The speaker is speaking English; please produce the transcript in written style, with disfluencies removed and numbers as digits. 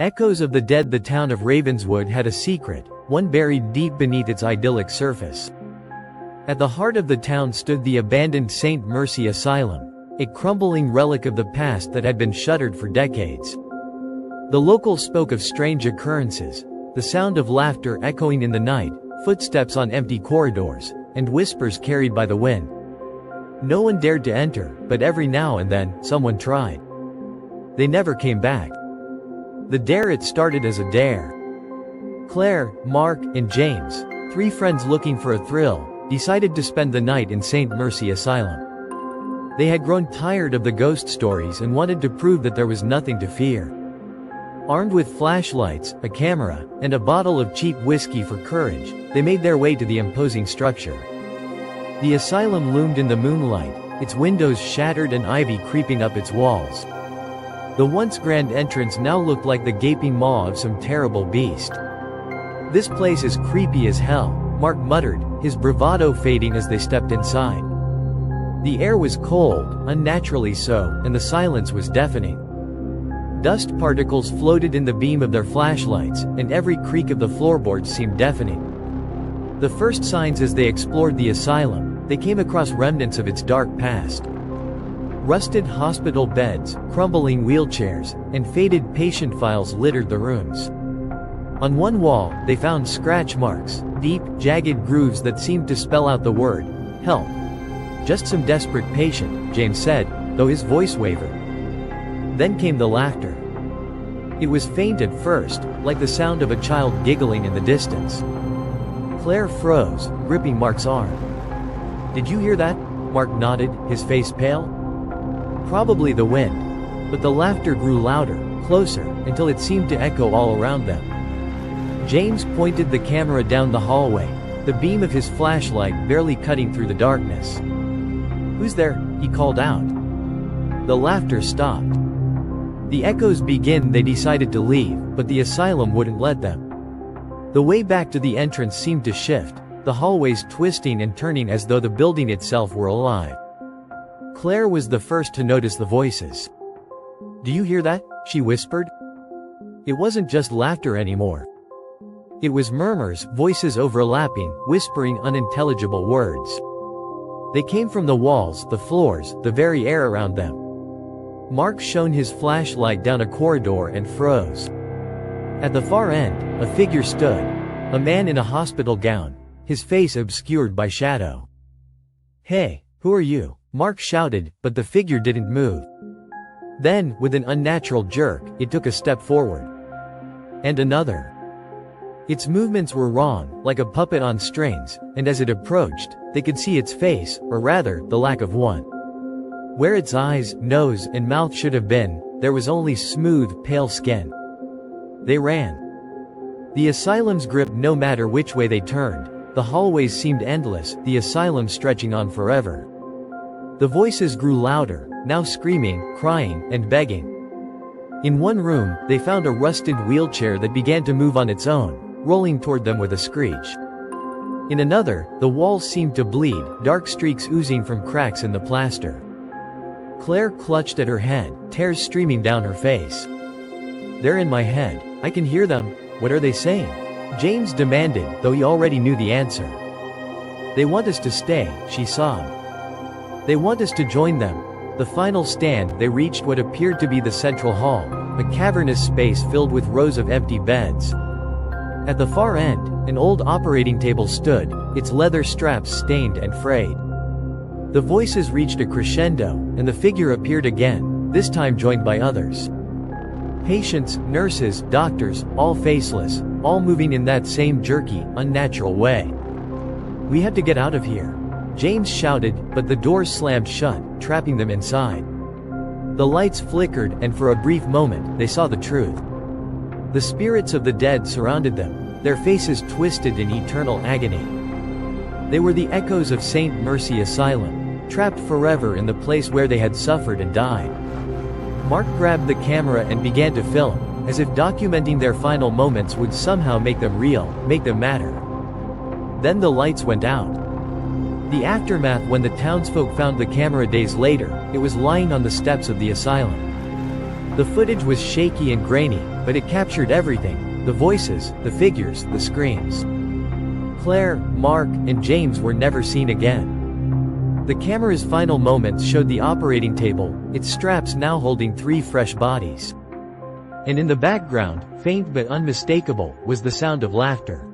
Echoes of the dead. The town of Ravenswood had a secret, one buried deep beneath its idyllic surface. At the heart of the town stood the abandoned St. Mercy Asylum, a crumbling relic of the past that had been shuttered for decades. The locals spoke of strange occurrences, the sound of laughter echoing in the night, footsteps on empty corridors, and whispers carried by the wind. No one dared to enter, but every now and then, someone tried. They never came back. The dare. It started as a dare. Claire, Mark, and James, three friends looking for a thrill, decided to spend the night in St. Mercy Asylum. They had grown tired of the ghost stories and wanted to prove that there was nothing to fear. Armed with flashlights, a camera, and a bottle of cheap whiskey for courage, they made their way to the imposing structure. The asylum loomed in the moonlight, its windows shattered and ivy creeping up its walls. The once grand entrance now looked like the gaping maw of some terrible beast. "This place is creepy as hell," Mark muttered, his bravado fading as they stepped inside. The air was cold, unnaturally so, and the silence was deafening. Dust particles floated in the beam of their flashlights, and every creak of the floorboards seemed deafening. The first signs as they explored the asylum, they came across remnants of its dark past. Rusted hospital beds, crumbling wheelchairs, and faded patient files littered the rooms. On one wall, they found scratch marks, deep, jagged grooves that seemed to spell out the word, "Help." "Just some desperate patient," James said, though his voice wavered. Then came the laughter. It was faint at first, like the sound of a child giggling in the distance. Claire froze, gripping Mark's arm. "Did you hear that?" Mark nodded, his face pale. "Probably the wind." But the laughter grew louder, closer, until it seemed to echo all around them. James pointed the camera down the hallway, the beam of his flashlight barely cutting through the darkness. "Who's there?" he called out. The laughter stopped. The echoes began. They decided to leave, but the asylum wouldn't let them. The way back to the entrance seemed to shift, the hallways twisting and turning as though the building itself were alive. Claire was the first to notice the voices. "Do you hear that?" she whispered. It wasn't just laughter anymore. It was murmurs, voices overlapping, whispering unintelligible words. They came from the walls, the floors, the very air around them. Mark shone his flashlight down a corridor and froze. At the far end, a figure stood, a man in a hospital gown, his face obscured by shadow. "Hey, who are you?" Mark shouted, but the figure didn't move. Then, with an unnatural jerk, it took a step forward. And another. Its movements were wrong, like a puppet on strings, and as it approached, they could see its face, or rather, the lack of one. Where its eyes, nose, and mouth should have been, there was only smooth, pale skin. They ran. The asylum's grip. No matter which way they turned, the hallways seemed endless, the asylum stretching on forever. The voices grew louder, now screaming, crying, and begging. In one room, they found a rusted wheelchair that began to move on its own, rolling toward them with a screech. In another, the walls seemed to bleed, dark streaks oozing from cracks in the plaster. Claire clutched at her head, tears streaming down her face. "They're in my head. I can hear them. What are they saying?" James demanded, though he already knew the answer. "They want us to stay," she sobbed. "They want us to join them." The final stand. They reached what appeared to be the central hall, a cavernous space filled with rows of empty beds. At the far end, an old operating table stood, its leather straps stained and frayed. The voices reached a crescendo, and the figure appeared again, this time joined by others. Patients, nurses, doctors, all faceless, all moving in that same jerky, unnatural way. "We have to get out of here," James shouted, but the doors slammed shut, trapping them inside. The lights flickered, and for a brief moment, they saw the truth. The spirits of the dead surrounded them, their faces twisted in eternal agony. They were the echoes of St. Mercy Asylum, trapped forever in the place where they had suffered and died. Mark grabbed the camera and began to film, as if documenting their final moments would somehow make them real, make them matter. Then the lights went out. The aftermath. When the townsfolk found the camera days later, it was lying on the steps of the asylum. The footage was shaky and grainy, but it captured everything: the voices, the figures, the screams. Claire, Mark, and James were never seen again. The camera's final moments showed the operating table, its straps now holding 3 fresh bodies. And in the background, faint but unmistakable, was the sound of laughter.